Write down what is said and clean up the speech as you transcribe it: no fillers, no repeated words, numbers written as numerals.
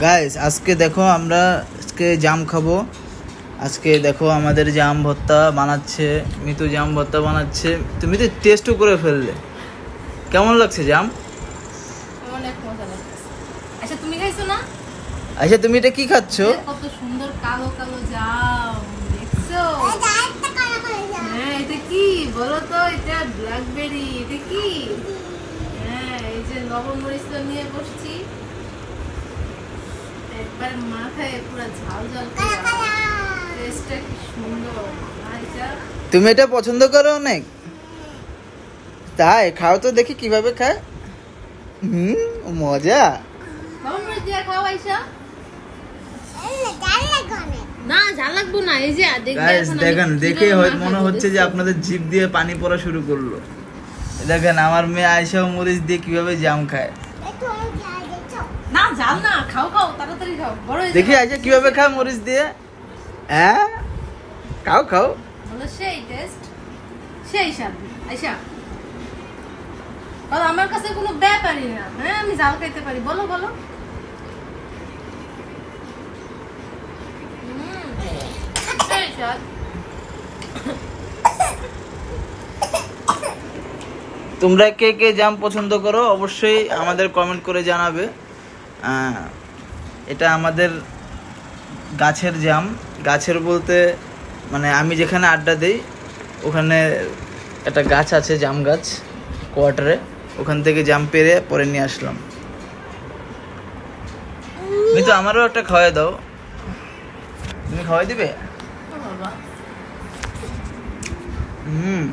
Guys আজকে দেখো আমরা আজকে জাম খাবো। আজকে দেখো আমাদের জাম ভর্তা বানাচ্ছে মিতু, জাম ভর্তা বানাচ্ছে। তুমি তো টেস্টও করে ফেললে, কেমন লাগছে জাম? অনেক মজা লাগছে। আচ্ছা তুমি খাইছো না? আচ্ছা তুমি এটা কি খাচ্ছ? কত সুন্দর কালো কালো জাম, দেখছো? হ্যাঁ এটা কি বলো তো? এটা ব্ল্যাকবেরি। এটা কি? হ্যাঁ এই যে লবণ মরিচ নিয়ে বসছি, একবার মাথায় পুরো ঝাল ঝাল টেস্টটা কি সুন্দর। আচ্ছা তুমি এটা পছন্দ করো অনেক? তাই খাও তো দেখি কিভাবে খায়। মজা। লবণ মরিচ দিয়ে খাও আইসা। না ঝাল লাগবো না। এই যে গাইস দেখেন, দেখে মনে হচ্ছে যে আপনাদের জিভ দিয়ে পানি পড়া শুরু করলো। দেখেন আমার মেয়ে আয়শা মরিচ দিয়ে কিভাবে জাম খায়। না ঝাল না, খাও খাও তাড়াতাড়ি খাও। বড় দেখি আয়শা কিভাবে খায় মরিচ দিয়ে। হ্যাঁ খাও খাও। বলো সেই টেস্ট, সেই স্বাদ। আয়শা বলো, আমার কাছে কোনো ব্যাপারই না। হ্যাঁ আমি ঝাল খাইতে পারি। বলো বলো। সেই স্বাদ। তোমরা কে কে জাম পছন্দ করো অবশ্যই আমাদের কমেন্ট করে জানাবে। এটা আমাদের গাছের জাম। গাছের বলতে মানে আমি যেখানে আড্ডা দিই ওখানে একটা গাছ আছে, জাম গাছ, কোয়ার্টারে। ওখান থেকে জাম পেরে পরে নিয়ে আসলাম। মিতু আমারও একটা খাওয়াই দাও। তুমি খাওয়াই দিবে? বাবা হুম